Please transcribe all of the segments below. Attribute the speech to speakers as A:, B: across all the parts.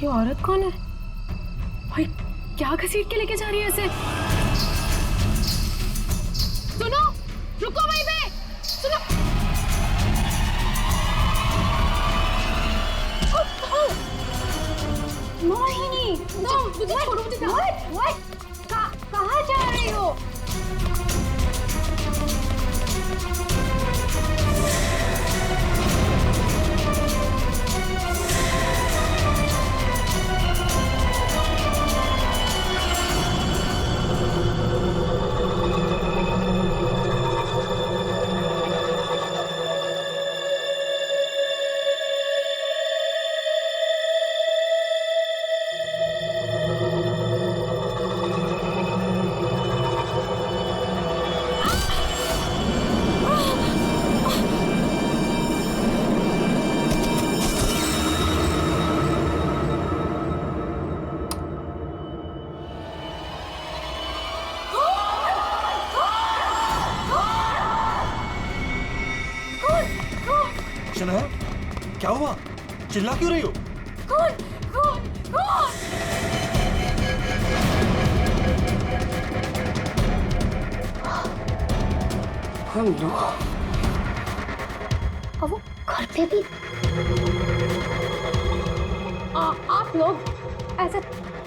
A: ये औरत कौन है भाई? क्या घसीट के लेके जा रही है ऐसे? सुनो, रुको वहीं पे, सुनो। मोहिनी, मुझे छोड़ो, मुझे कहाँ जा रही हो?
B: शनाया, क्या हुआ? चिल्ला क्यों रही हो?
A: कौन? कौन? कौन?
C: हेलो।
D: और वो घर पे भी?
A: आप लोग ऐसा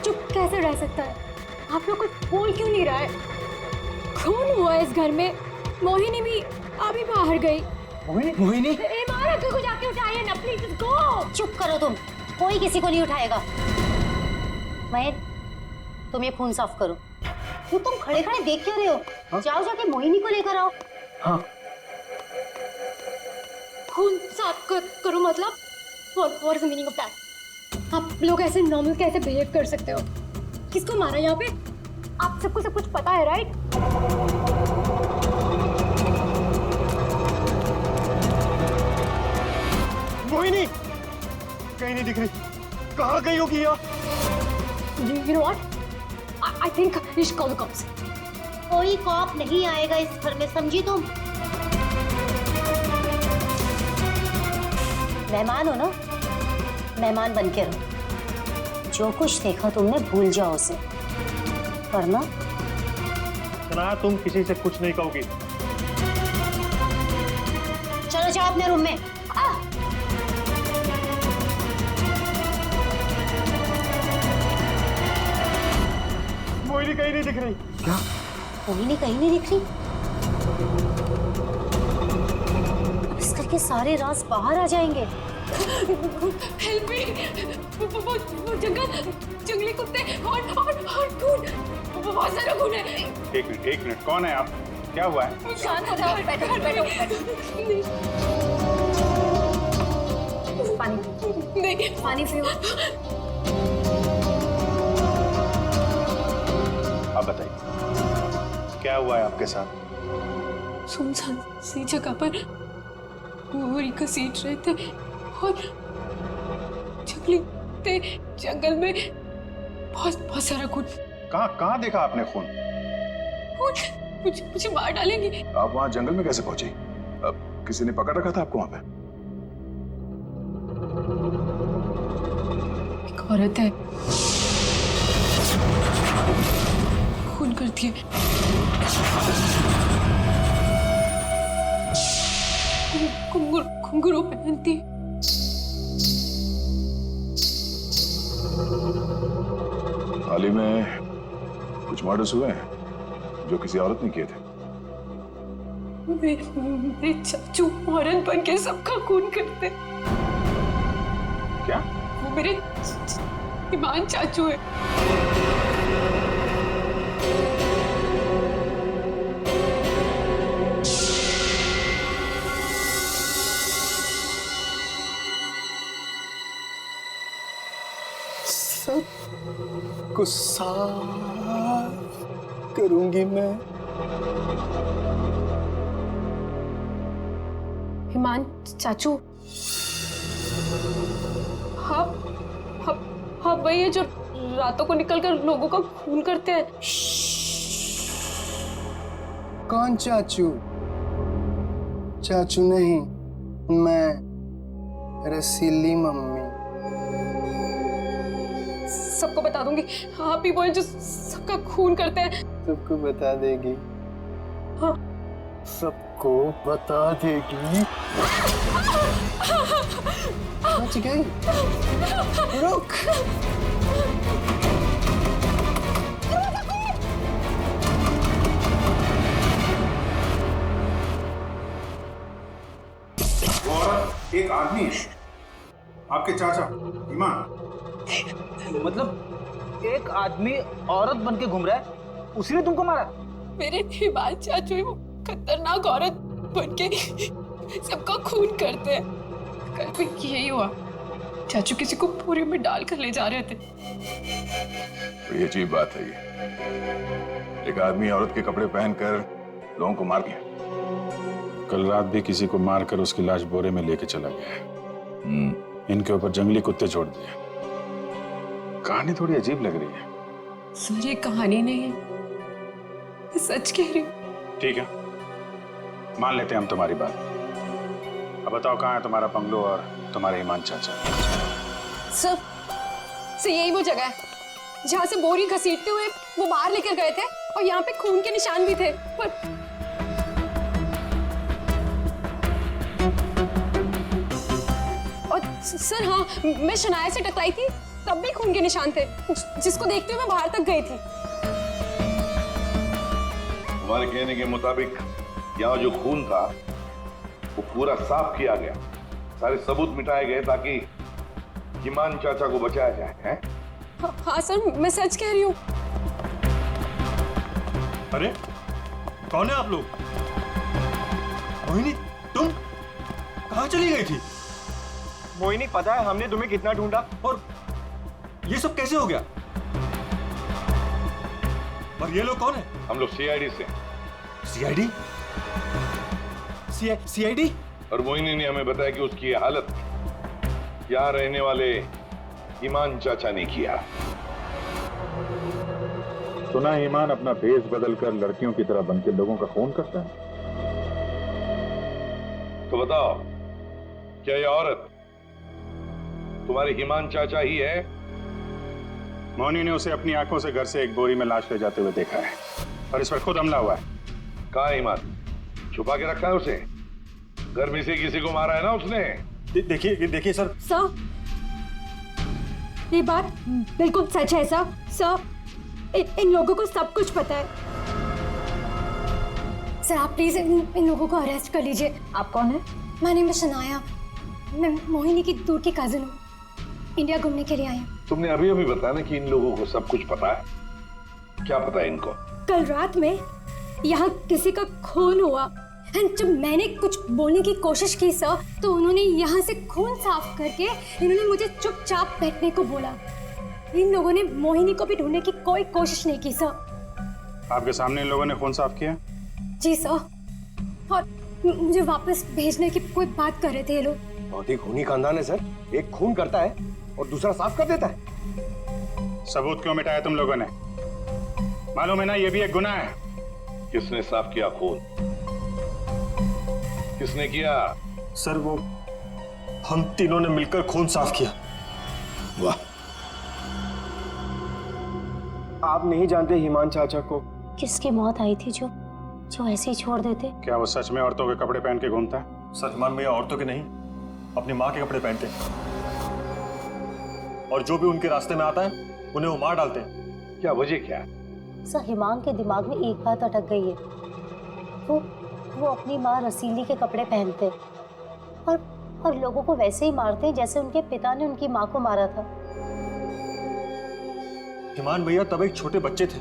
A: चुप कैसे रह सकता है? आप लोग कुछ बोल क्यों नहीं रहा है? खून हुआ इस घर में। मोहिनी भी अभी बाहर गई।
B: मोहिनी?
A: इमारत को जाके उठाइए ना प्लीज, गो।
D: चुप करो तुम, कोई किसी को नहीं उठाएगा। महेश, तुम ये खून साफ करो। क्यों तुम खड़े खड़े देख क्यों रहे हो?
B: हाँ?
D: जाओ जाके मोहिनी को लेकर आओ।
B: हाँ।
A: खून साफ करो मतलब? What is the meaning of that? आप लोग ऐसे नॉर्मल कैसे बिहेव कर सकते हो? किसको मारा यहाँ पे? आप सबको सब कुछ पता है, राइट?
B: मोहिनी कहीं नहीं दिख रही। कहाँ गई होगी यार?
A: You know what? I think we should call the cops.
D: कोई कॉप नहीं आएगा इस घर में, समझी तुम? मेहमान हो ना, मेहमान बन के रहो। जो कुछ देखा तुमने भूल जाओ उसे, वरना
B: शनाया, तुम किसी से कुछ नहीं कहोगी।
D: चलो जाओ अपने रूम में।
B: मोहिनी कहीं नहीं दिख रही। क्या?
D: मोहिनी कहीं नहीं दिख रही। इस घर के सारे राज बाहर आ जाएंगे।
A: Help me! वो जंगली कुत्ते और खून, बहुत सारा खून है।
E: एक मिनट, कौन है आप? क्या हुआ है?
A: शांत हो जाओ, बैठो। पानी नहीं, पानी पियो।
E: आप बताइए, क्या हुआ है आपके साथ?
A: सुनसान सी जगह पर गोरी घसीट रहे थे और जंगल में बहुत सारा खून।
E: कहाँ देखा आपने खून?
A: मुझे मार डालेंगे।
F: आप वहाँ जंगल में कैसे पहुंचे? किसी ने पकड़ रखा था आपको वहाँ पे?
A: एक औरत है, खून करती है। घुंघरू पहनती है।
F: हाल ही में कुछ मर्डर्स हुए हैं जो किसी औरत ने किए थे।
A: मेरे चाचू औरत बन के सबका खून करते।
E: क्या?
A: वो मेरे ईमान चाचू है।
C: सबको साफ करूंगी मैं।
A: ईमान चाचू, हाँ वही है जो रातों को निकलकर लोगों का खून करते हैं।
C: कौन चाचू? चाचू नहीं, मैं रसीली मम्मी।
A: सबको बता दूंगी। आप ही बोले जो सबका खून करते हैं।
C: सबको बता देगी।
A: हाँ।
C: सबको बता देगी। बच गई। रुक।
G: और एक आदमी है, आपके चाचा ईमान।
H: मतलब एक आदमी औरत बन के घूम रहा है, उसी ने तुमको मारा?
A: मेरे ईमान चाचू ही वो खतरनाक औरत बन के सबका खून करते हैं। कल भी यही हुआ, चाचू किसी को पूरे में डालकर ले जा रहे थे।
F: बड़ी अजीब बात है ये। एक आदमी औरत के कपड़े पहनकर लोगों को मार दिया।
I: कल रात भी किसी को मारकर उसकी लाश बोरे में लेके चला गया है। इनके ऊपर जंगली कुत्ते छोड़ दिए। कहानी थोड़ी अजीब लग रही है।
A: सर ये कहानी नहीं है, मैं सच कह रही हूँ।
I: ठीक है, मान लेते हैं हम तुम्हारी बात। अब बताओ कहाँ है तुम्हारा बंगलो और तुम्हारे ईमान चाचा?
A: सर यही वो जगह है जहाँ से बोरी घसीटते हुए वो बाहर लेकर गए थे, और यहाँ पे खून के निशान भी थे। पर और सर हाँ, मैं शनाया से टकराई थी, तब भी खून के निशान थे, जिसको देखते हुए मैं बाहर तक गई थी।
J: तुम्हारे कहने के मुताबिक यहाँ जो खून था वो पूरा साफ किया गया, सारे सबूत मिटाए गए ताकि ईमान चाचा को बचाया जाए, हैं?
A: हाँ सर, मैं सच कह रही हूँ।
B: अरे कौन है आप लोग? मोहिनी, तुम कहाँ चली गई थी?
C: मोहिनी, पता है हमने तुम्हें कितना ढूंढा,
B: और ये सब कैसे हो गया? और ये लोग कौन है?
J: हम लोग सीआईडी से।
B: सीआईडी? सीआईडी?
J: और मोहिनी ने हमें बताया कि उसकी ये हालत यहाँ रहने वाले ईमान चाचा ने किया।
I: सुना ईमान अपना भेष बदलकर लड़कियों की तरह बनकर लोगों का खून करता है।
J: तो बताओ, क्या ये औरत तुम्हारे ईमान चाचा ही है?
I: मोहिनी ने उसे अपनी आंखों से घर से एक बोरी में लाश ले जाते हुए देखा है, और इस पर खुद हमला हुआ है।
J: कहाँ है ईमान? छुपा के रखा है उसे? घर में से किसी को मारा है ना उसने?
B: देखिए सर।
A: सर ये बात बिल्कुल सच है सर। सर इन लोगों को सब कुछ पता है। सर आप प्लीज इन लोगों को अरेस्ट कर लीजिए।
D: आप कौन है?
A: My name is Shanaya. मैं मोहिनी की दूर की कजिन हूँ, इंडिया घूमने के लिए आई हूँ।
J: तुमने अभी अभी बताया ना कि इन लोगों को सब कुछ पता है। क्या पता है इनको?
A: कल रात में यहाँ किसी का खून हुआ, एंड जब मैंने कुछ बोलने की कोशिश की सर, तो उन्होंने यहाँ से खून साफ करके इन्होंने मुझे चुपचाप बैठने को बोला। इन लोगों ने मोहिनी को भी ढूंढने की कोई कोशिश नहीं की सर।
I: आपके सामने इन लोगों ने खून साफ किया?
A: जी सर, और मुझे वापस भेजने की कोई बात कर रहे थे ये लोग।
C: बहुत ही खूनी खानदान है सर। एक खून करता है और दूसरा साफ कर देता है।
I: सबूत क्यों मिटाया तुम लोगों ने? मालूम है ना ये भी एक गुनाह है।
J: किसने साफ किया खून? किसने किया?
B: सर वो हम तीनों ने मिलकर खून साफ किया।
J: वाह,
C: आप नहीं जानते ईमान चाचा को?
D: किसकी मौत आई थी जो ऐसे ही छोड़ देते?
I: क्या वो सच में औरतों के कपड़े पहन के घूमता है?
B: सर ईमान भैया औरतों के नहीं, अपनी माँ के कपड़े पहनते हैं, और जो भी उनके रास्ते में आता है उन्हें वो मार डालते हैं।
J: क्या वजह क्या?
D: सर हिमांग के दिमाग में एक बात अटक गई है। वो अपनी माँ रसीली के कपड़े पहनते और लोगों को वैसे ही मारते जैसे उनके पिता ने उनकी माँ को मारा था।
B: ईमान भैया तब एक छोटे बच्चे थे,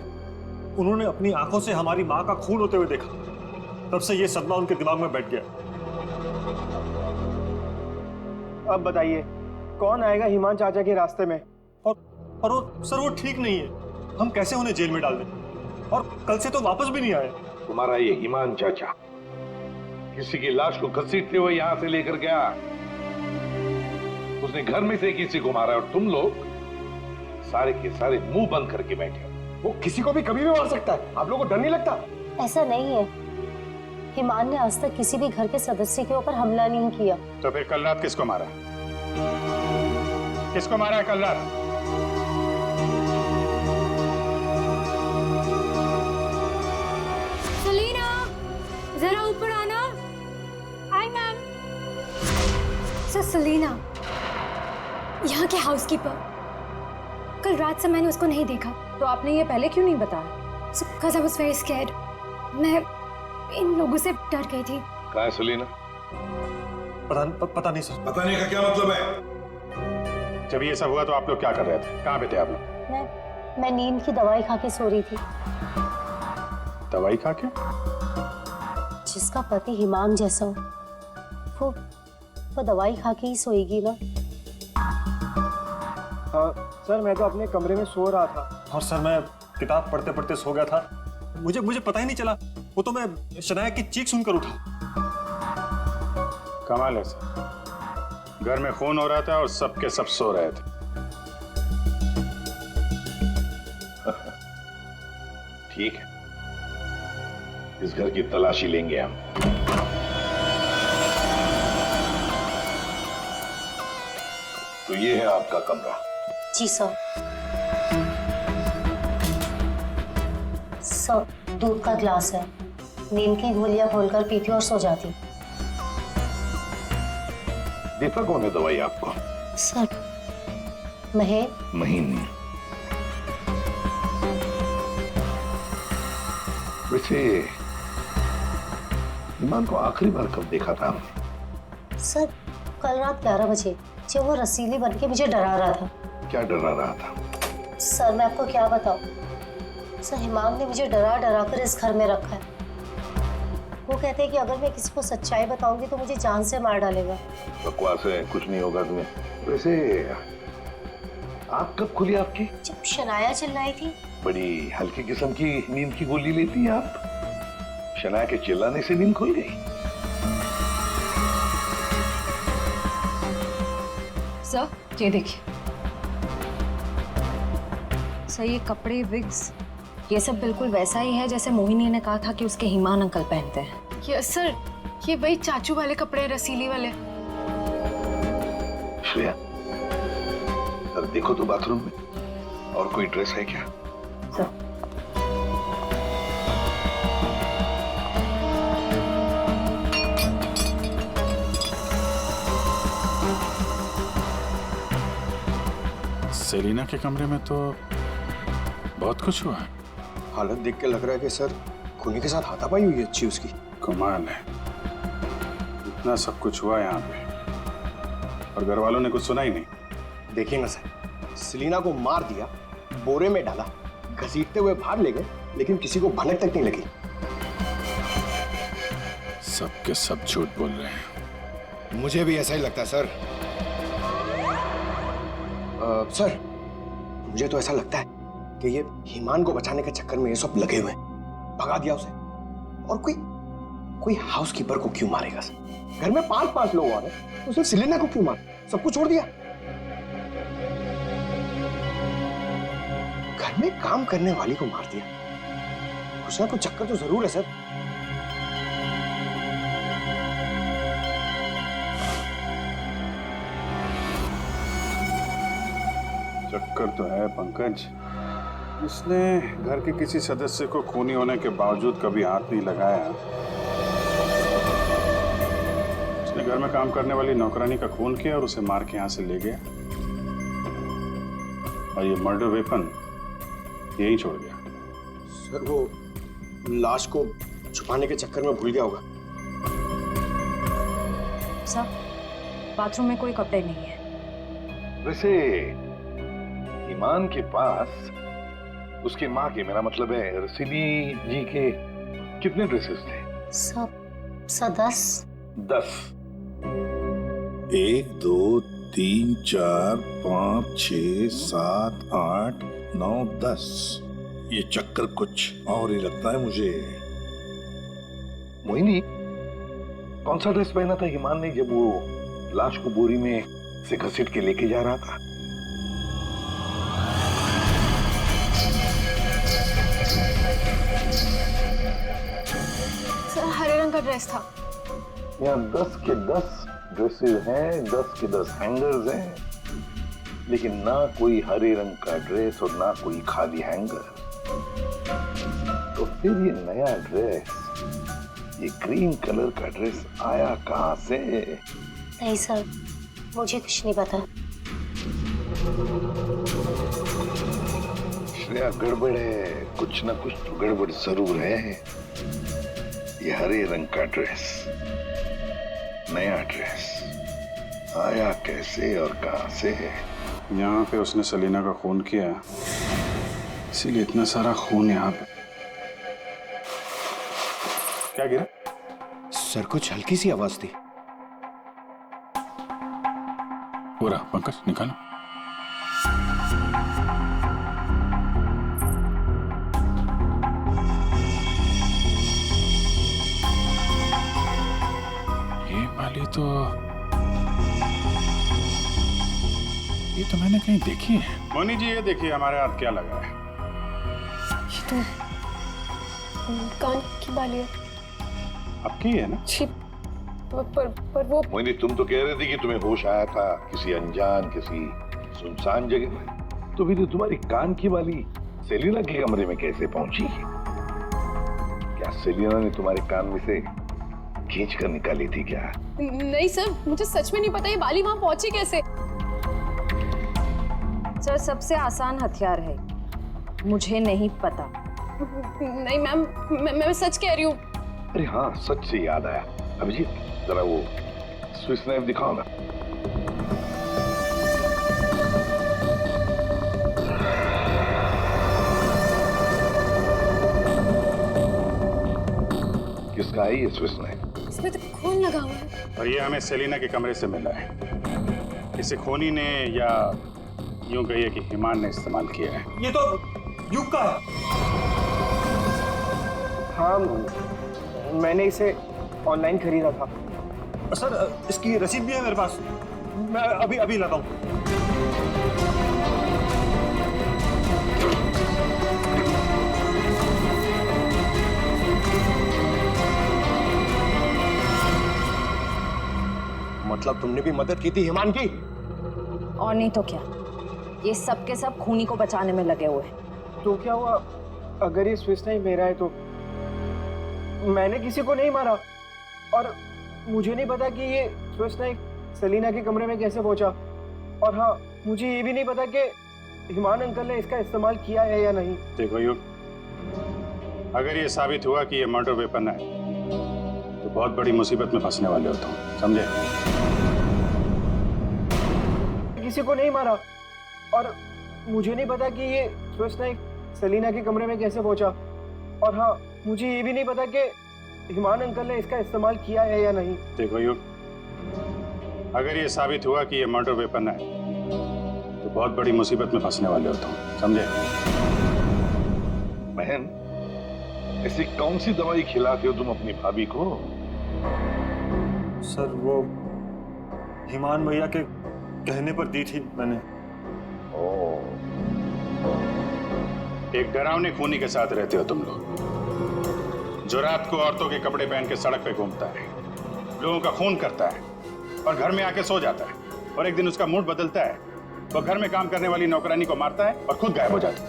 B: उन्होंने अपनी आंखों से हमारी माँ का खून होते हुए देखा, तब से ये सदमा उनके दिमाग में बैठ गया।
C: अब बताइए कौन आएगा ईमान चाचा के रास्ते में?
B: और वो सर वो ठीक नहीं है, हम कैसे उन्हें जेल में डाल दें? और कल से तो वापस भी नहीं आए।
J: तुम्हारा ये ईमान चाचा किसी की लाश को घसीटते हुए यहां से लेकर गया, उसने घर में से किसी को मारा, और तुम लोग सारे के सारे मुंह बंद करके बैठे हो।
C: वो किसी को भी कभी भी मार सकता है, आप लोगों को डर नहीं लगता?
D: ऐसा नहीं है, हिमान ने आज तक किसी भी घर के सदस्य के ऊपर हमला नहीं किया।
I: तो फिर कल रात किसको मारा? किसको मारा है कल रात?
A: जरा ऊपर आना। आई मैम। सर सेलिना, यहाँ के हाउसकीपर, कल रात से मैंने उसको नहीं देखा।
K: तो आपने ये पहले क्यों नहीं बताया?
A: Sir because I was very scared. मैं इन लोगों से डर गई थी।
J: कहाँ है सलीना?
B: पता नहीं सर।
J: पता नहीं का क्या मतलब है?
I: जब ये सब हुआ तो आप लोग क्या कर रहे थे? कहाँ पे थे आप लोग?
D: मैं नींद की दवाई खा के सो रही थी।
I: दवाई खा के?
D: जिसका पति हिमांग जैसा हो, वो दवाई खा के ही सोएगी ना।
C: सर मैं तो अपने कमरे में सो रहा था।
B: और सर मैं किताब पढ़ते पढ़ते सो गया था। मुझे पता ही नहीं चला। वो तो मैं शनाया की चीख सुनकर उठा।
I: कमाल है सर, घर में खून हो रहा था और सबके सब सो रहे थे।
J: ठीक है, इस घर की तलाशी लेंगे हम। तो ये है आपका कमरा।
D: जी सर। सर दूध का ग्लास है, नींद की गोलियां घोलकर पीती और सो जाती।
J: देता कौन है दवाई आपको?
D: सर
J: महीन। वैसे ईमान को आखिरी बार कब देखा था आपने?
D: सर कल रात 11 बजे, जब वो रसीली बन के मुझे डरा रहा था।
J: क्या डरा रहा था?
D: सर मैं आपको क्या बताऊं, सर हिमांग ने मुझे डरा डरा कर इस घर में रखा है। वो कहते हैं कि अगर मैं किसी को सच्चाई बताऊंगी तो मुझे जान से मार डालेगा।
J: बकवास है, कुछ नहीं होगा तुम्हें। वैसे आँख कब खुली आपकी?
D: जब शनाया चिल्लाई थी।
J: बड़ी हल्की किस्म की नींद की गोली लेती हैं आप। शनाया के चिल्लाने से नींद खुल गई?
K: सर ये देखिए सर, ये कपड़े, विग्स, ये सब बिल्कुल वैसा ही है जैसे मोहिनी ने कहा था कि उसके हिमान अंकल पहनते हैं।
A: यस सर, ये वही चाचू वाले कपड़े, रसीली वाले।
J: श्रेया, सर देखो तो बाथरूम में और कोई ड्रेस है क्या?
K: सर
I: सेलिना के कमरे में तो बहुत कुछ हुआ है।
C: हालत देख के लग रहा है कि सर खूनी के साथ हाथापाई हुई है अच्छी उसकी।
I: कमाल है, इतना सब कुछ हुआ यहाँ पे और घर वालों ने कुछ सुना ही नहीं।
C: देखिए ना सर, सेलिना को मार दिया, बोरे में डाला, घसीटते हुए बाहर ले गए, लेकिन किसी को भनक तक नहीं लगी।
I: सब के सब झूठ बोल रहे हैं।
C: मुझे भी ऐसा ही लगता है सर। सर मुझे तो ऐसा लगता है कि ये हिमान को बचाने के चक्कर में ये सब लगे हुए हैं। भगा दिया उसे, और कोई हाउसकीपर को क्यों मारेगा सर? घर में 5-5 लोग आ रहे, तो सिर्फ सेलिना को क्यों मार? सबको छोड़ दिया। घर में काम करने वाली को मार दिया। कुछ ना कुछ चक्कर तो जरूर है सर।
I: चक्कर तो है पंकज, इसने घर के किसी सदस्य को खूनी होने के बावजूद कभी हाथ नहीं लगाया। उसने घर में काम करने वाली नौकरानी का खून किया और उसे मार के यहाँ से ले गया, और ये मर्डर वेपन यही छोड़ गया।
C: सर वो लाश को छुपाने के चक्कर में भूल गया होगा।
K: सर बाथरूम में कोई कपड़े नहीं है।
J: वैसे ईमान के पास उसकी माँ के, मेरा मतलब है रसीली जी के, कितने ड्रेसेस थे?
D: सब 10।
J: 10।
L: 1 2 3 4 5 6 7 8 9 10। ये चक्कर कुछ और ही लगता है मुझे।
J: मोहिनी, कौन सा ड्रेस पहना था ईमान ने जब वो लाश को बोरी में से घसीट के लेके जा रहा था?
A: सर हरे रंग का ड्रेस था।
J: यहाँ 10 के 10 ड्रेसेस हैं, 10 के 10 हैंगर्स हैं, लेकिन ना कोई हरे रंग का ड्रेस और ना कोई खाली हैंगर। तो फिर ये नया ड्रेस ये ग्रीन कलर का ड्रेस आया कहाँ से?
D: नहीं सर, मुझे कुछ नहीं पता।
J: श्रेया, गड़बड़ है, कुछ ना कुछ तो गड़बड़ जरूर है। ये हरे रंग का ड्रेस, नया ड्रेस आया कैसे और कहां से?
I: यहाँ पे उसने सलीना का खून किया, इसीलिए इतना सारा खून यहाँ पे। क्या गिरा?
C: सर, कुछ हल्की सी आवाज थी।
I: पूरा पंकज निकालो। ये वाली ये तो मैंने कहीं देखी है। मोनी जी, ये देखिए हमारे हाथ क्या लगा है।
A: ये तो कान की बाली है।
I: आपकी है ना?
A: छी, पर वो
J: मोहिनी, तुम तो कह रहे थे कि तुम्हें होश आया था किसी अनजान, किसी सुनसान जगह में। तो फिर तुम्हारी कान की बाली सेलिना के कमरे में कैसे पहुंची? क्या सेलिना ने तुम्हारे कान में से खींच कर निकाली थी क्या?
A: नहीं सर, मुझे सच में नहीं पता ये बाली वहां पहुंची कैसे।
K: सर, सबसे आसान हथियार है, मुझे नहीं पता।
A: नहीं मैम, मैं सच कह रही हूँ।
J: अरे हाँ, सच से याद आया। अभिजीत, जरा वो स्विस नाइफ दिखाओ ना। किसका है ये स्विस नाइफ?
A: इसमें तो खून लगा हुआ है।
I: और ये हमें सेलिना के कमरे से मिला है। इसे खोनी ने, या यूं कहिए कि हिमान ने इस्तेमाल किया है।
B: ये तो युग का है।
C: हाँ, मैंने इसे ऑनलाइन खरीदा था।
B: सर, इसकी रसीद भी है मेरे पास। मैं अभी लाता हूँ।
C: मतलब तुमने भी मदद की थी हिमान की?
K: और नहीं तो क्या, ये सब के सब खूनी को बचाने में लगे हुए हैं।
C: तो क्या हुआ अगर ये स्विस नाइफ मेरा है? तो मैंने किसी को नहीं मारा, और मुझे नहीं पता कि ये स्विस नाइफ सलीना के कमरे में कैसे पहुंचा। और हाँ, मुझे ये भी नहीं पता कि हिमान अंकल ने इसका इस्तेमाल किया है या नहीं।
I: देखो युग, अगर ये साबित हुआ कि ये मर्डर वेपन है तो बहुत बड़ी मुसीबत में फंसने वाले हो तुम, समझे?
C: किसी को नहीं मारा, और मुझे नहीं पता कि ये स्विस नाइफ सलीना के कमरे में कैसे पहुंचा। और हाँ, मुझे ये भी नहीं पता कि हिमान अंकल ने इसका इस्तेमाल किया है या नहीं।
I: देखो युग, अगर ये साबित हुआ कि ये मर्डर वेपन है तो बहुत बड़ी मुसीबत में फंसने वाले हो तुम, समझे?
J: बहन, ऐसी कौन सी दवाई खिलाते हो तुम अपनी भाभी को?
B: सर, वो हिमान भैया के कहने पर दी थी मैंने।
I: एक डरावने खूनी के साथ रहते हो तुम लोग, जो रात को औरतों के कपड़े पहन के सड़क पे घूमता है, लोगों का खून करता है और घर में आके सो जाता है, और एक दिन उसका मूड बदलता है, वो घर में काम करने वाली नौकरानी को मारता है और खुद गायब हो जाता है।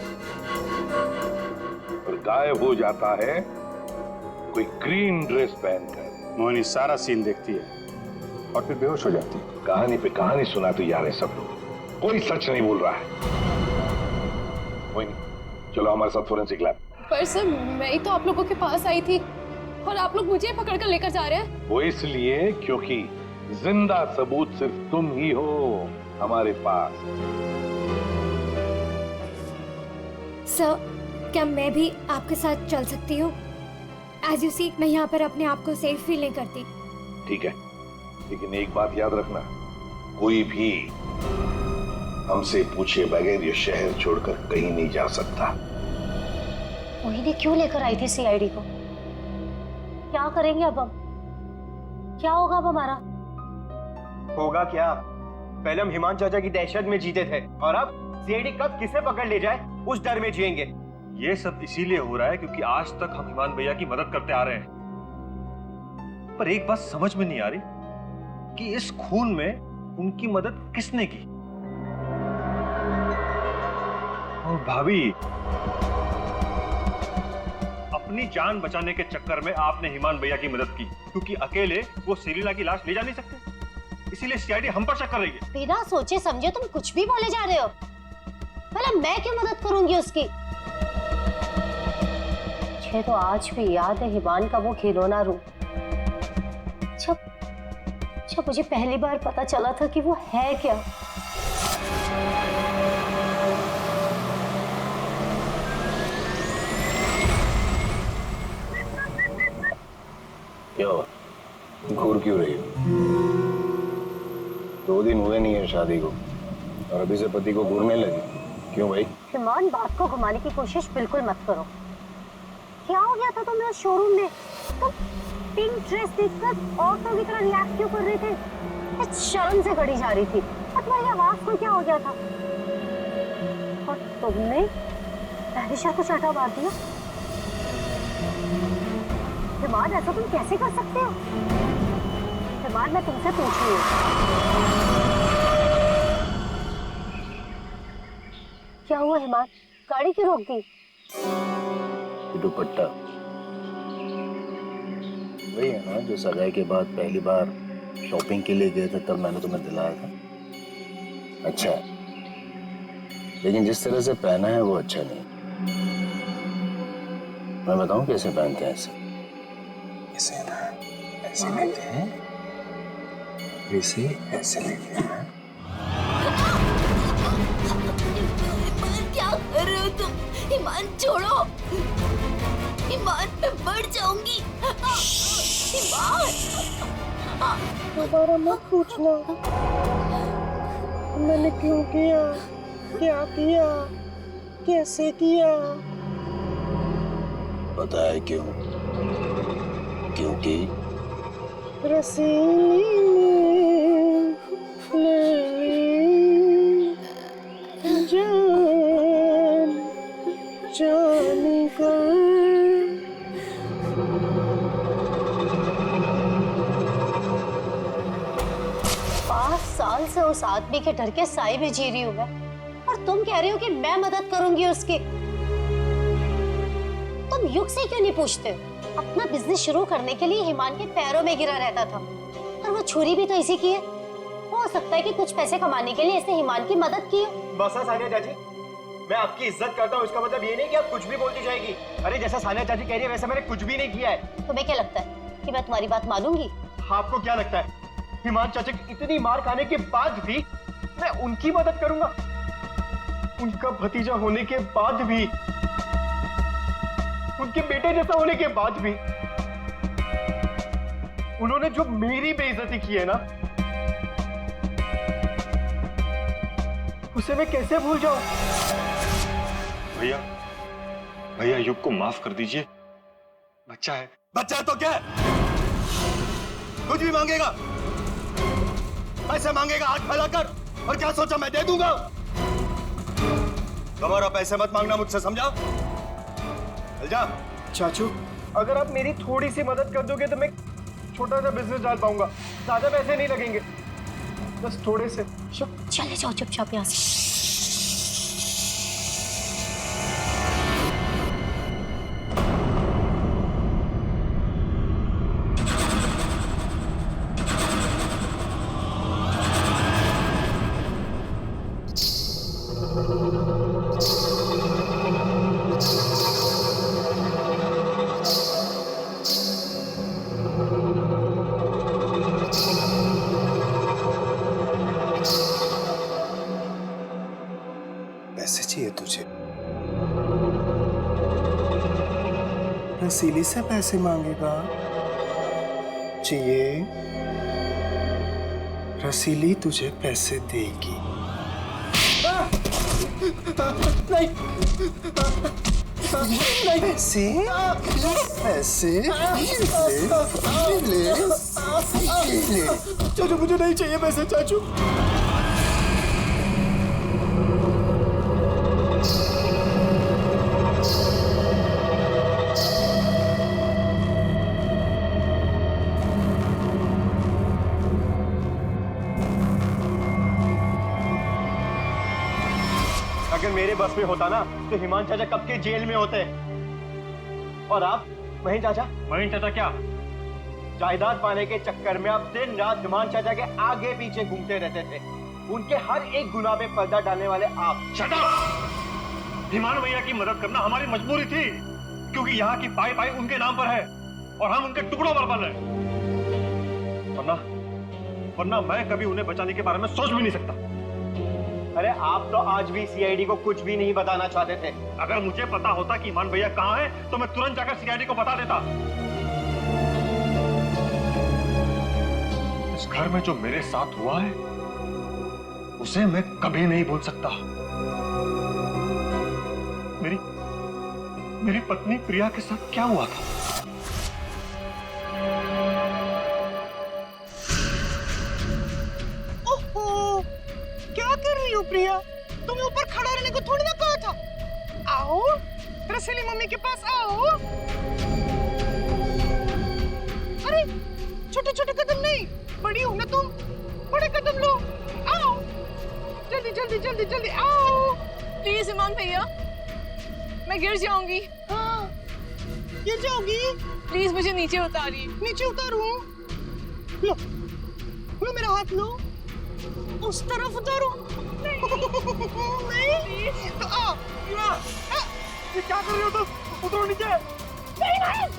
J: और गायब हो जाता है कोई ग्रीन ड्रेस पहनकर।
I: मोहिनी सारा सीन देखती है और फिर बेहोश हो जाती है।
J: कहानी पे कहानी सुनाते जा रहे सब लोग, कोई सच नहीं बोल रहा है। मोहिनी, चलो हमारे साथ फोरेंसिक लैब।
A: पर सर, मैं ही तो आप लोगों के पास आई थी और आप लोग मुझे पकड़ कर लेकर जा रहे हैं।
J: वो इसलिए क्योंकि जिंदा सबूत सिर्फ तुम ही हो हमारे पास।
A: सर, क्या मैं भी आपके साथ चल सकती हूँ? एज यू सी, मैं यहाँ पर अपने आप को सेफ फील नहीं करती।
J: ठीक है, लेकिन एक बात याद रखना, कोई भी हमसे पूछे बगैर ये शहर छोड़कर कहीं नहीं जा सकता।
D: मोहिनी क्यों लेकर आई थी सीआईडी को? क्या करेंगे अब हम? क्या होगा अब हमारा?
C: होगा क्या? पहले हम हिमान चाचा की दहशत में जीते थे, और अब सीआईडी कब किसे पकड़ ले जाए उस डर में जिएंगे।
B: ये सब इसीलिए हो रहा है क्योंकि आज तक हम हिमान भैया की मदद करते आ रहे हैं। पर एक बात समझ में नहीं आ रही कि इस खून में उनकी मदद किसने की। और भाभी, अब अपनी जान बचाने के चक्कर में आपने हिमान भैया की मदद की, क्योंकि अकेले वो सेलिना की लाश ले जा नहीं सकते, इसीलिए सीआईडी हम पर शक कर रही है।
D: बिना सोचे समझे तुम कुछ भी बोले जा रहे हो। भला मैं क्यों मदद करूंगी उसकी? मुझे तो आज भी याद है हिमान का वो खिलौना रूम, जब मुझे पहली बार पता चला था कि वो है क्या।
J: क्या हुआ? घूर क्यों रही हो? 2 दिन हुए नहीं है शादी को और अभी से पति को घूरने लगी, क्यों भाई?
D: हिमान, बात को घुमाने की कोशिश बिल्कुल मत करो। क्या हो गया था तुम्हें शोरूम में? तुम पिंक ड्रेस देखकर औरतों की तरह रिएक्ट क्यों कर रहे थे? शर्म से खड़ी जा रही थी और तुम्हारी आवाज को क्या हो गया था? और तुमने तहरीशा को चाटा मार दिया। हिमान, ऐसा तुम कैसे कर सकते हो? हिमान, मैं तुमसे पूछ रही हूँ, क्या हुआ हिमान? गाड़ी क्यों रोक दी?
J: दुपट्टा वही है ना जो सगाई के बाद पहली बार शॉपिंग के लिए गए थे, तब मैंने तुम्हें दिलाया था। अच्छा, लेकिन जिस तरह से पहना है वो अच्छा नहीं। मैं बताऊं कैसे पहनते हैं ऐसे?
C: ऐसे ना, ऐसे लेते हैं, वैसे ऐसे लेते हैं।
M: क्या कर रहे हो तुम? ईमान छोड़ो, ईमान मैं मर जाऊंगी। ईमान,
N: दोबारा मत पूछना मैंने क्यों किया, क्या किया, कैसे किया।
J: पता है क्यों? क्योंकि
N: रसीली ले जान जाने का।
D: 5 साल से उस आदमी के डर के साए में जी रही हूँ मैं, और तुम कह रही हो कि मैं मदद करूंगी उसकी। तुम युग से क्यों नहीं पूछते? अपना बिजनेस शुरू करने के लिए हिमान के पैरों में गिरा रहता था, और वो छुरी भी तो इसी की है। हो सकता है कि कुछ पैसे कमाने के लिए इसने हिमान की मदद की हो।
C: बस सानिया चाची, मैं आपकी इज्जत करता हूँ, इसका मतलब ये नहीं कि आप कुछ भी बोलती जाएगी। अरे जैसा सानिया चाची कह रही है वैसा मैंने कुछ भी नहीं किया है।
D: तुम्हें क्या लगता है कि मैं तुम्हारी बात मानूंगी?
C: आपको क्या लगता है हिमान चाचा की इतनी मार खाने के बाद भी मैं उनकी मदद करूंगा? उनका भतीजा होने के बाद भी, उनके बेटे जैसा होने के बाद भी उन्होंने जो मेरी बेइज्जती की है ना, उसे मैं कैसे भूल जाऊं?
B: भैया, भैया युग को माफ कर दीजिए, बच्चा है।
C: बच्चा है तो क्या है? कुछ भी मांगेगा, पैसे मांगेगा हाथ फैलाकर, और क्या सोचा मैं दे दूंगा? तुम्हारा पैसे मत मांगना मुझसे, समझा? चल जा। चाचू, अगर आप मेरी थोड़ी सी मदद कर दोगे तो मैं छोटा सा बिजनेस डाल पाऊंगा, ज्यादा पैसे नहीं लगेंगे, बस थोड़े से।
D: चले जाओ चुपचाप यहाँ से।
C: पैसे चाहिए तुझे? रसीली से पैसे मांगेगा? चाहिए? रसीली तुझे पैसे देगी। नहीं, पैसे, पैसे ले, ले। चाचू मुझे नहीं चाहिए पैसे, चाचू। अगर मेरे बस में होता ना तो हिमान चाचा कब के जेल में होते।
H: और आप महीन चाचा?
B: महीन चाचा क्या?
H: जायदाद पाने के चक्कर में आप दिन रात हिमान चाचा के आगे पीछे घूमते रहते थे। उनके हर एक गुनाह पे पर्दा डालने वाले आप।
B: Shut up! हिमान भैया की मदद करना हमारी मजबूरी थी, क्योंकि यहाँ की पाई पाई उनके नाम पर है और हम उनके टुकड़ों पर पल रहे। वरना मैं कभी उन्हें बचाने के बारे में सोच भी नहीं सकता।
H: अरे आप तो आज भी सीआईडी को कुछ भी नहीं बताना चाहते थे।
B: अगर मुझे पता होता कि हिमान भैया कहाँ है तो मैं तुरंत जाकर सीआईडी को बता देता। इस घर में जो मेरे साथ हुआ है उसे मैं कभी नहीं भूल सकता। मेरी पत्नी प्रिया के साथ क्या हुआ था?
N: ओहो, क्या कर रही हो प्रिया? तुम्हें ऊपर खड़ा रहने को थोड़ी ना कहा था। आओ, रसीली मम्मी के पास आओ। अरे, छोटे छोटे कदम नहीं, बड़ी हो ना तुम, बड़े कदम लो। आओ, जल्दी जल्दी जल्दी जल्दी आओ।
O: प्लीज इमाम भैया, मैं गिर जाऊंगी।
N: हाँ, गिर जाओगी?
O: प्लीज मुझे नीचे उतारिए।
N: नीचे उतारूं? लो, लो मेरा हाथ लो। उस तरफ उतारो। नहीं, तो आओ।
B: ये क्या कर रहे हो तुम? उतरो नीचे।
N: नहीं,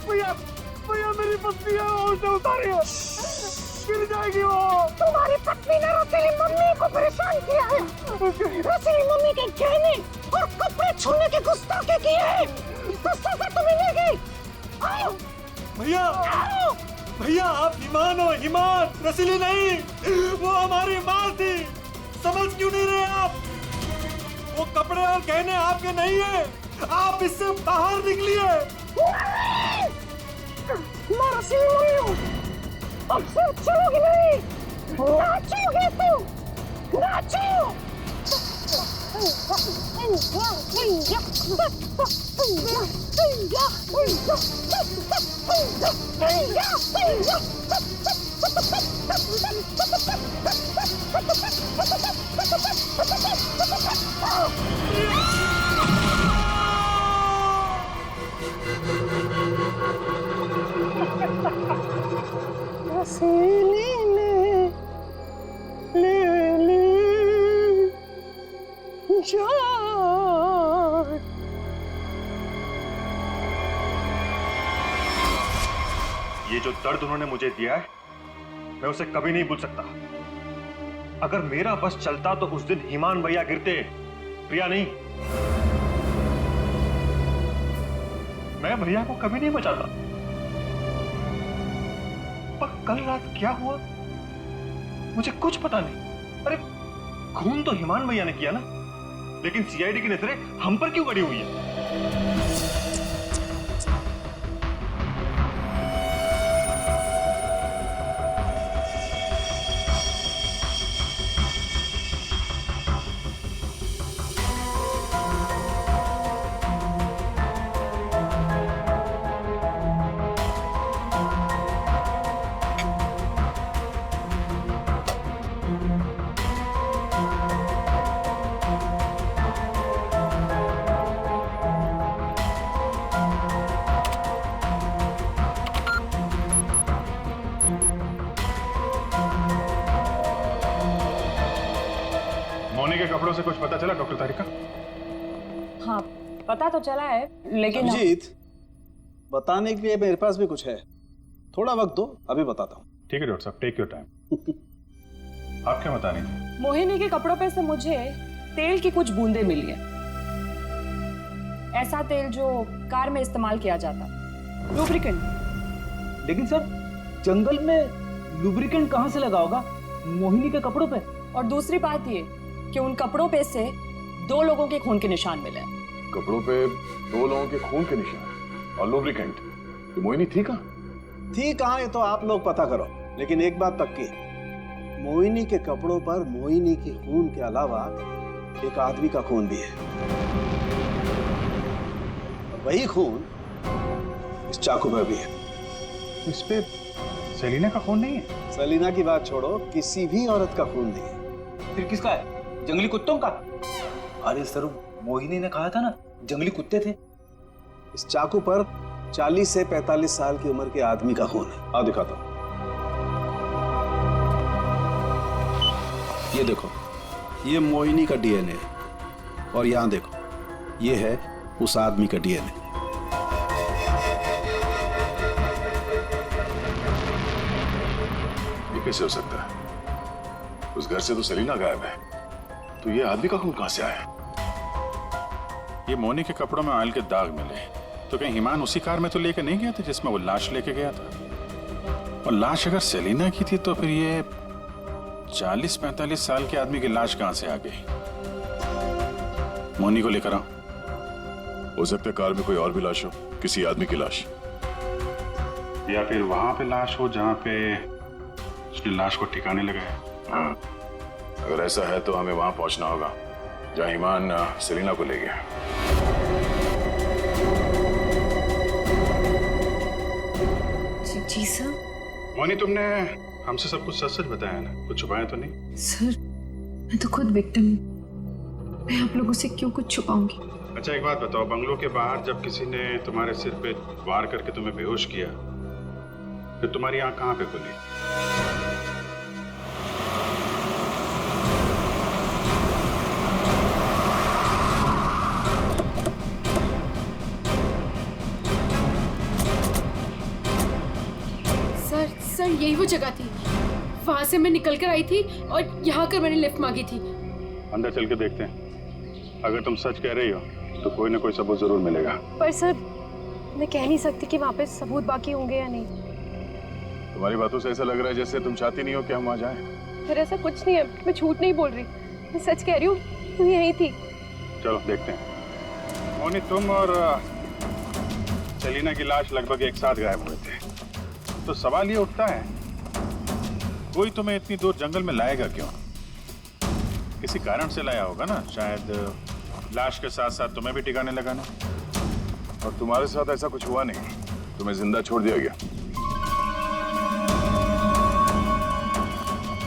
B: भैया, भैया मेरी पत्नी है, उसे उतारिए। गिर जाएगी वो।
N: तुम्हारी पत्नी ने रसीली मम्मी को परेशान किया है। रसीली मम्मी के गहने और कपड़े छूने की गुस्ताखी की है। तो सजा तुम्हें मिलेगी। आओ
B: भैया।
N: आओ।
B: भैया आप ईमान हो, ईमान, रसीली नहीं। वो हमारी माँ थी। समझ क्यों नहीं रहे आप? वो कपड़े और गहने आपके नहीं है। आप इससे बाहर निकलिए।
N: मैं रसीली मम्मी हूँ। अब से चलोगी नहीं। नाचोगे तुम, नाचो। रसीली ने ले ली जान।
B: ये जो दर्द उन्होंने मुझे दिया है मैं उसे कभी नहीं भूल सकता। अगर मेरा बस चलता तो उस दिन हिमान भैया गिरते, प्रिया नहीं। मैं भैया को कभी नहीं बचाता। पर कल रात क्या हुआ मुझे कुछ पता नहीं। अरे खून तो हिमान भैया ने किया ना, लेकिन सीआईडी की नजरें हम पर क्यों गड़ी हुई है? मोनी के कपड़ों से कुछ पता चला डॉक्टर तारिका?
K: हाँ, पता तो चला है, लेकिन
P: अभिजीत, बताने के लिए मेरे पास भी कुछ है। थोड़ा वक्त दो, अभी बताता हूँ।
I: ठीक है डॉक्टर साहब, टेक योर टाइम। आप क्या बताने थे?
K: मोहिनी के कपड़ों पे से मुझे तेल की कुछ बूंदें मिली है। ऐसा तेल जो कार में इस्तेमाल किया जाता, लुब्रिकेंट।
H: लेकिन सर, जंगल में लुब्रिकेंट कहाँ से लगा होगा मोहिनी के कपड़ों पे?
K: और दूसरी बात ये कि उन कपड़ों पे से 2 लोगों के खून के निशान मिले।
F: कपड़ों पे 2 लोगों के खून के निशान और लुब्रिकेंट। तो मोहिनी थी कहाँ?
P: थी कहाँ ये तो आप लोग पता करो, लेकिन एक बात पक्की, मोहिनी के कपड़ों पर मोहिनी के खून के अलावा एक आदमी का खून भी है। वही खून इस चाकू पर भी है।
I: इस पे सेलिना का खून नहीं है?
P: सेलिना की बात छोड़ो, किसी भी औरत का खून नहीं है।
H: फिर किसका है? जंगली कुत्तों का? अरे सर, मोहिनी ने कहा था ना जंगली कुत्ते थे।
P: इस चाकू पर 40 से 45 साल की उम्र के आदमी का खून है। आओ दिखाता हूं। ये देखो, ये मोहिनी का डीएनए है और यहां देखो, ये है उस आदमी का डीएनए।
F: ये कैसे हो सकता है? उस घर से तो सेलिना गायब है, तो ये आदमी का खून कहां से आया?
I: ये मोनी के कपड़ों में ऑयल के दाग मिले, तो कहीं ईमान उसी कार में तो लेके नहीं गया था जिसमें वो लाश लेके गया था? और लाश अगर सेलिना की थी तो फिर ये 40-45 साल के आदमी की लाश कहां से आ गई? मोनी को लेकर आओ।
F: हो सकता है कार में कोई और भी लाश हो, किसी आदमी की लाश,
I: या फिर वहां पे लाश हो जहां पे उसने लाश को ठिकाने लगाया।
F: हाँ, अगर ऐसा है तो हमें वहां पहुंचना होगा जहां ईमान सेलिना को ले गया।
K: जी सर।
I: मोनी, तुमने हमसे सब कुछ सच सच बताया ना, कुछ छुपाया तो नहीं?
K: सर, मैं तो खुद विक्टिम हूँ, मैं आप लोगों से क्यों कुछ छुपाऊंगी?
I: अच्छा एक बात बताओ, बंगलों के बाहर जब किसी ने तुम्हारे सिर पे वार करके तुम्हें बेहोश किया, फिर तुम्हारी आंख कहाँ पे खुली?
O: सर यही वो जगह थी, वहां से मैं निकल कर आई थी और यहाँ कर मैंने लिफ्ट मांगी थी।
I: अंदर चल के देखते हैं, अगर तुम सच कह रही हो तो कोई ना कोई सबूत जरूर मिलेगा।
O: पर सर, मैं कह नहीं सकती कि वहाँ पे सबूत बाकी होंगे या नहीं।
F: तुम्हारी बातों से ऐसा लग रहा है जैसे तुम चाहती नहीं हो कि हम वहां जाएं।
O: फिर ऐसा कुछ नहीं है, मैं झूठ नहीं बोल रही, मैं सच कह रही हूँ, तू यही थी।
I: चलो देखते हैं। मोनी, तुम और सेलिना की लाश लगभग एक साथ गायब हुए थे, तो सवाल ये उठता है, कोई तुम्हें इतनी दूर जंगल में लाएगा क्यों? किसी कारण से लाया होगा ना, शायद लाश के साथ साथ तुम्हें भी ठिकाने लगाना।
F: और तुम्हारे साथ ऐसा कुछ हुआ नहीं, तुम्हें जिंदा छोड़ दिया गया।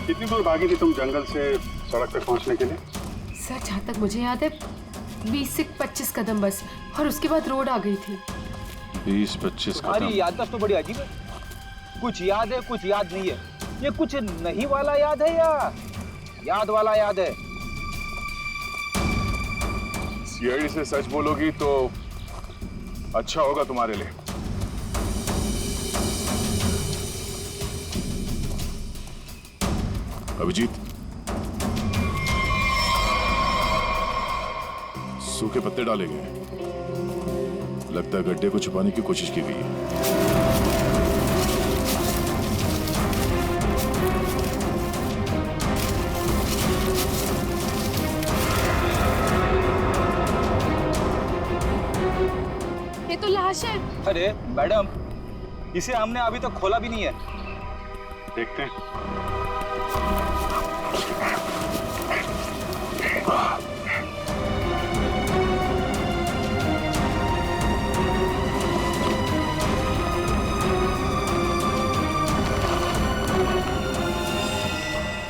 I: कितनी दूर भागी थी तुम जंगल से सड़क तक पहुंचने के लिए?
O: सर, जहाँ तक मुझे याद है 20 से 25 कदम बस, और उसके बाद रोड आ गई थी।
I: 20-25 कदम?
Q: हमारी याददाश्त तो बड़ी अजीब है, कुछ याद है कुछ याद नहीं है। ये कुछ नहीं वाला याद है या याद वाला याद है?
F: सीआईडी से सच बोलोगी तो अच्छा होगा तुम्हारे लिए। अभिजीत, सूखे पत्ते डाले गए, लगता है गड्ढे को छुपाने की कोशिश की गई है।
O: ये तो लाश है।
Q: अरे मैडम, इसे हमने अभी तक खोला भी नहीं है।
I: देखते हैं।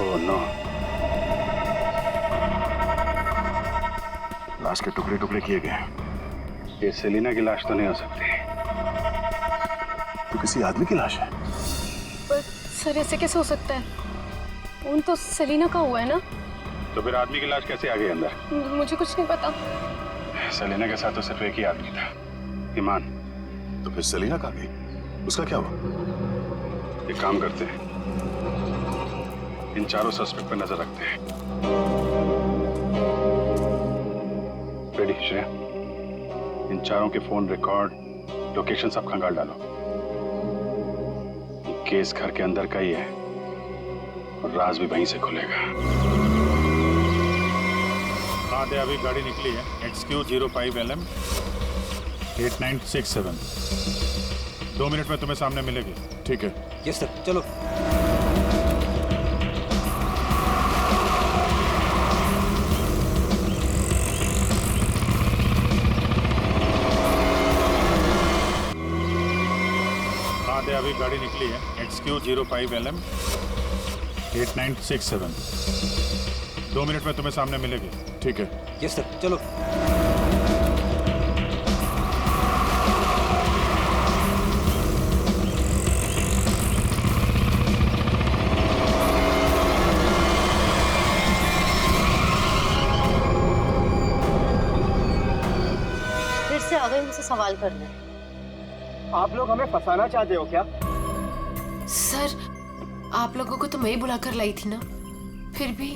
I: ओह नो,
F: लाश के टुकड़े टुकड़े किए गए।
I: ये सेलिना की लाश तो नहीं हो सकती,
F: तो किसी आदमी की लाश है।
O: पर सर, ऐसे कैसे हो सकता है? खून तो सेलिना का हुआ है ना?
I: तो फिर आदमी की लाश कैसे आ गई अंदर?
O: मुझे कुछ नहीं पता।
I: सेलिना के साथ तो सिर्फ एक ही आदमी था, ईमान।
F: तो फिर सेलिना कहाँ गई? उसका क्या हुआ?
I: एक काम करते हैं, इन चारों सस्पेक्ट पर नजर रखते हैं। रेडी श्रेया, इन चारों के फोन रिकॉर्ड, लोकेशन सब खंगाल डालो। ये केस घर के अंदर का ही है और राज भी वहीं से खुलेगा। हाँ दे, अभी गाड़ी निकली है, XQ05LM 8967। 2 मिनट में तुम्हें सामने मिलेगी।
F: ठीक है।
Q: यस सर, चलो।
I: अभी गाड़ी निकली है, XQ05LM 8967। 2 मिनट में तुम्हें सामने मिलेगी।
F: ठीक है।
Q: यस सर, चलो।
D: सवाल करने।
H: आप लोग हमें फंसाना चाहते हो क्या?
O: सर, आप लोगों को तो मैं ही बुलाकर लाई थी ना, फिर भी।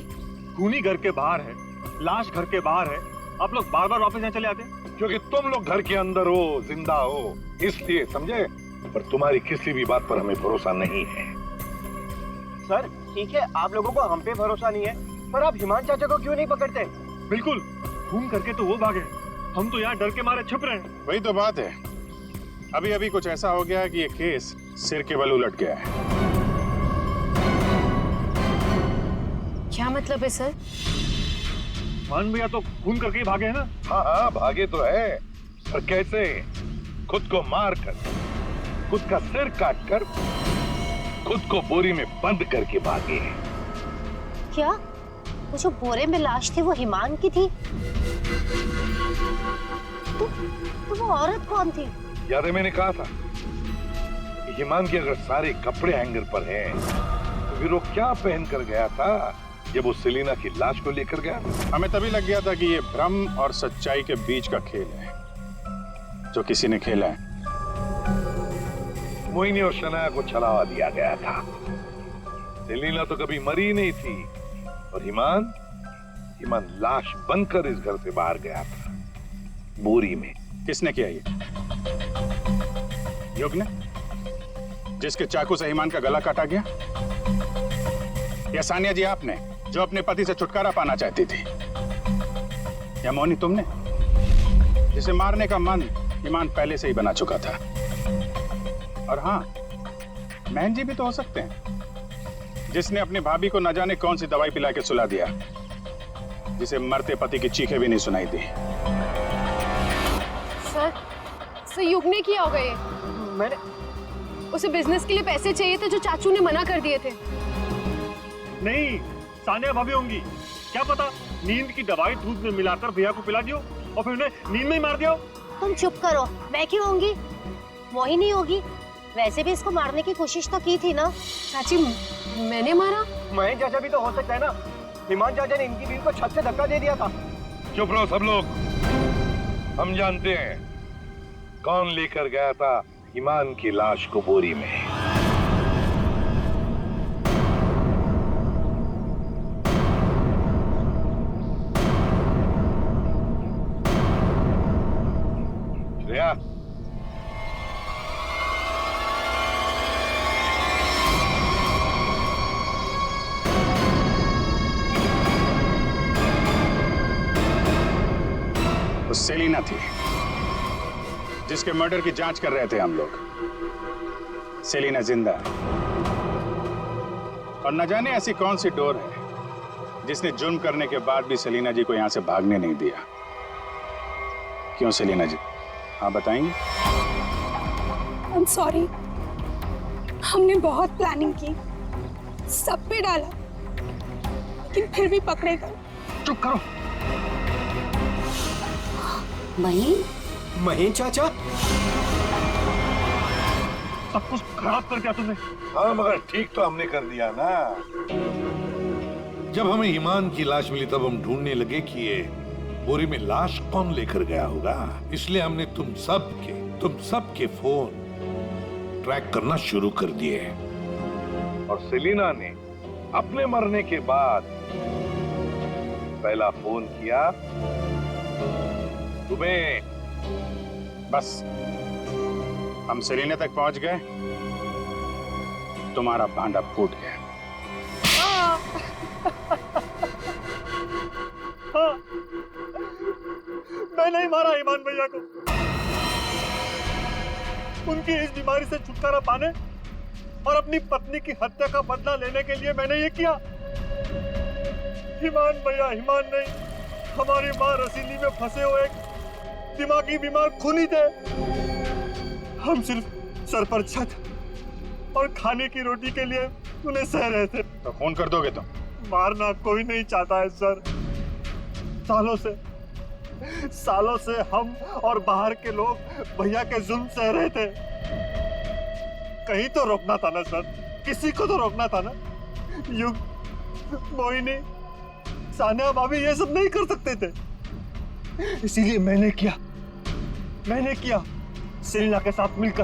B: खूनी घर के बाहर है, लाश घर के बाहर है, आप लोग बार बार वापस यहाँ चले आते हैं।
J: क्योंकि तुम लोग घर के अंदर हो, जिंदा हो, इसलिए, समझे? पर तुम्हारी किसी भी बात पर हमें भरोसा नहीं है।
H: सर ठीक है, आप लोगों को हम पे भरोसा नहीं है, पर आप हिमान चाचा को क्यों नहीं पकड़ते?
B: बिल्कुल, खून करके तो वो भागे, हम तो यहाँ डर के मारे छुप रहे हैं।
I: वही तो बात है, अभी अभी कुछ ऐसा हो गया कि ये केस सिर के बल उलट गया है।
K: क्या मतलब है सर?
B: मान भैया तो खून करके ही भागे हैं ना?
J: हाँ, भागे तो है, पर कैसे? खुद को मार कर, खुद का सिर काट कर, खुद को बोरी में बंद करके भागे।
D: क्या वो जो बोरे में लाश थी वो हिमान की थी? तो वो औरत कौन थी?
J: याद है मैंने कहा था कि हिमान के अगर सारे कपड़े हैंगर पर हैं, तो फिर वो क्या पहन कर गया था जब वो सेलिना की लाश को लेकर गया?
I: हमें तभी लग गया था कि ये भ्रम और सच्चाई के बीच का खेल है जो किसी ने खेला है।
J: मोहिनी और शनाया को छलावा दिया गया था। सेलिना तो कभी मरी नहीं थी, और हिमान लाश बनकर इस घर से बाहर गया था, बोरी में।
I: किसने किया ये? युग ने, जिसके चाकू से हिमान का गला काटा गया? या सानिया जी आपने, जो अपने पति से छुटकारा पाना चाहती थी? या मोहिनी तुमने, जिसे मारने का मन हिमान पहले से ही बना चुका था? और हाँ, महन जी भी तो हो सकते हैं, जिसने अपनी भाभी को न जाने कौन सी दवाई पिला के सुला दिया, जिसे मरते पति की चीखें भी नहीं सुनाई दी।
O: सर युग ने किया होगा ये।
H: मैंने
O: उसे बिजनेस के लिए पैसे चाहिए थे जो चाचू ने मना कर दिए थे।
B: नहीं, सानिया भाभी होंगी, क्या पता नींद की दवाई दूध में मिलाकर भैया को पिला दियो और फिर उन्हें नींद में ही मार दिया।
D: तुम चुप करो, मैं क्यों होंगी? मोहिनी होगी। वैसे भी इसको मारने की कोशिश तो की थी ना।
O: चाची, मैंने मारा?
H: महेश चाचा भी तो हो सकता है ना, हिमान चाचा ने इनकी बीवी को छत से धक्का दे दिया था।
J: चुप रहो सब लोग, हम जानते हैं कौन लेकर गया था हिमान की लाश को बोरी में। श्रेया,
I: वो सेलिना थी जिसके मर्डर की जांच कर रहे थे हम लोग। सेलिना जिंदा है, और न जाने ऐसी कौन सी डोर है जिसने जुर्म करने के बाद भी सेलिना जी को यहां से भागने नहीं दिया। क्यों सेलिना जी, आप बताएंगे?
A: I'm sorry, हमने बहुत प्लानिंग की, सब पे डाला, लेकिन फिर भी पकड़े गए।
H: चुप करो।
C: महीन चाचा,
B: सब कुछ खराब कर दिया तुमने।
J: हाँ, मगर ठीक तो हमने कर दिया ना।
L: जब हमें ईमान की लाश मिली तब हम ढूंढने लगे कि ये बोरी में लाश कौन लेकर गया होगा। इसलिए हमने तुम सबके फोन ट्रैक करना शुरू कर दिए।
J: और सेलिना ने अपने मरने के बाद पहला फोन किया तुम्हें।
I: बस हम सेलिना तक पहुंच गए, तुम्हारा भांडा फूट गया।
B: हाँ, मैं नहीं मारा ईमान भैया को। उनकी इस बीमारी से छुटकारा पाने और अपनी पत्नी की हत्या का बदला लेने के लिए मैंने ये किया। ईमान भैया ईमान नहीं, हमारी माँ रसीली में फंसे हुए एक दिमागी बीमार खूनी थे। हम सिर्फ सर पर छत और खाने की रोटी के लिए उन्हें सह रहे थे।
I: तो फोन कर दोगे तुम?
B: मारना कोई नहीं चाहता है सर। सालों से हम और बाहर के लोग भैया के जुल्म सह रहे थे। कहीं तो रोकना था ना सर, किसी को तो रोकना था ना। युग, मोहिनी, सानिया भाभी ये सब नहीं कर सकते थे, इसीलिए मैंने किया। मैंने किया सेलिना के साथ मिलकर।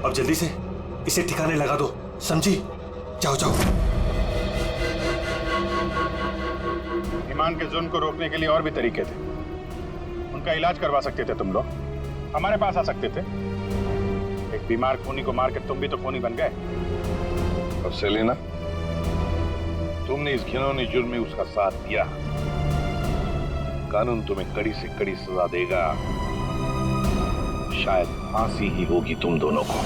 B: अब जल्दी से इसे ठिकाने लगा दो, समझी? जाओ जाओ।
I: ईमान के जुल्म को रोकने के लिए और भी तरीके थे। उनका इलाज करवा सकते थे तुम लोग, हमारे पास आ सकते थे। एक बीमार खूनी को मार के तुम भी तो खूनी बन गए।
J: और सेलिना, तुमने इस घिनौने जुर्म में उसका साथ दिया। कानून तुम्हें कड़ी से कड़ी सजा देगा, शायद फांसी ही होगी तुम दोनों को।